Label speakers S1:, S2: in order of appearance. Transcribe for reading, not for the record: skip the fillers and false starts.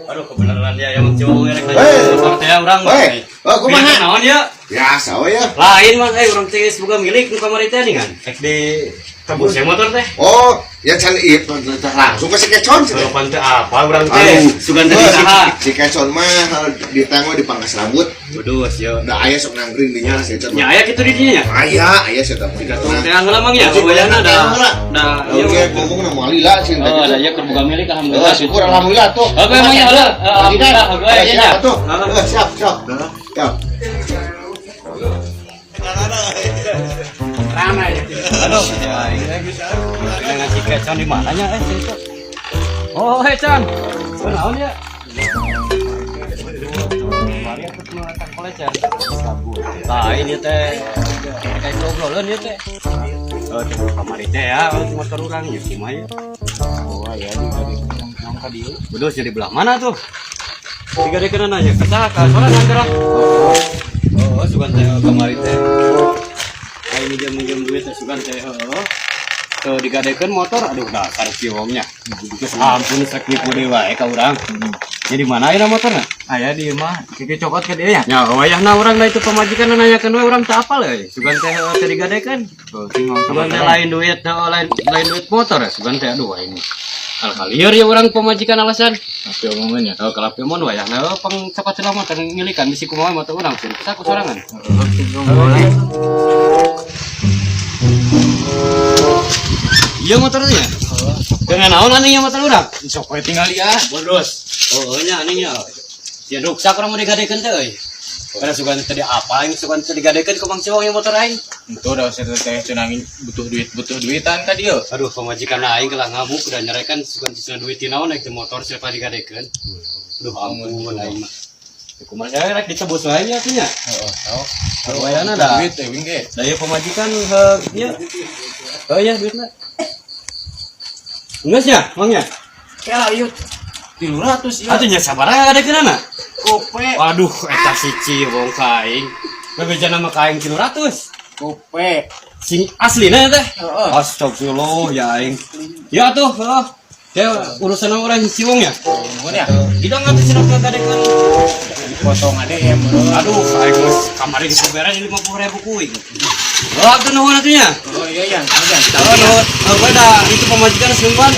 S1: Aduh kebenaran dia yang cowok ngerek teh orang mah.
S2: Oh, kumaha?
S1: Naon ya?
S2: Biasa we ya.
S1: Lain mah urang teh boga milik nu kamari teh nih kan. Ek di tebus motor teh.
S2: Oh, ya can ieu langsung ke si Kecon.
S1: Kalau pantai apa urang teh? Sugan teh saha?
S2: Si Kecon mah di tanggo di pangkas rambut.
S1: Waduh sia.
S2: Da aya sok nanggring di nya si Kecon.
S1: Nya aya kitu di dinya nya.
S2: Aya sia teh.
S1: Tong teh heula mah nya. Bayana da
S2: ieu ngomong na moal lila sih.
S1: Oh, da ieu keur boga milik alhamdulillah.
S2: Syukur alhamdulillah tuh.
S1: Oke emangnya heula. Alhamdulillah heula nya.
S2: Siap. Siap.
S1: Ramai. Aduh, ini ngasih Kecon di mananya itu? Oh, Kecon. Kenaon ya? Mari aku datang kolecer. Nah, ini teh kayak coblolan ya teh. Oh, coba kamari teh ya, motor urang ya gimana ya? Oh, ya di angka dia. Betul sih di belah mana tuh? Tiga dek kena aja, kecaka, soalnya nanggerak. Oh, sugan teh kamari teh. Ini minjem duit sugan teh tuh digadekeun motor aduh dasar kiwongnya ampun sak nipu deui wae ka urang jadi mana aya motorna aya di mah kiki cokot ke dia nya wayahna urang da itu pamajikan nanyakeun we urang teu apal euy sugan teh teh digadekeun sugan teh lain duit lain duit motor sugan teh aduh ini alkalieur ya urang pamajikan alasan tapi omongannya kalau pemon wayahna pang cepat celah motor ngilikan bisi kumaha motor urang sih saku sorangan iya motornya. Dengan naon anehnya motor urang? Sok we tinggal ya, bodos. Oh, nya anehnya. Sia ruksak urang mau digadekeun teh euy. Karena sugan tadi apa yang sugan tadi digadekeun ku Mang Ciwong yang motor aing.
S3: Itu udah saya teh cenangin butuh duitan ka dieu.
S1: Aduh, pamajikan aing gelah ngamuk udah nyerekan sugan tina duit ti naon naik motor siapa digadekeun. Aduh, ampun aing mah. Kumaha saya rek ditebus wae nya atuh nya.
S3: Heeh, tau.
S1: Wayana da.
S3: Duit teh wing ge.
S1: Da ieu pamajikan ieu. Oh iya duitna. Enggak sih ya, Mangnya?
S3: Ya ieu 300 ieu.
S1: Atuh nya sabaraha ada keunana?
S3: Kope.
S1: Waduh, eta siji wong kaing. Bebejana mah kaing 300.
S3: Kope.
S1: Sing aslina teh.
S3: Heeh.
S1: Astagfirullah ya aing. Ya tuh, ya urusan orang Ciwong ya.
S3: Mun ya.
S1: Tidak ngerti sih nak gadekeun.
S3: Potong ADM.
S1: Aduh, aing geus kamari geus beres 50.000 kuing. Oh, atuh nuhun atuh nya.
S3: Oh iya.
S1: Oh, nuhun. Beda itu pamajikan sungguhan.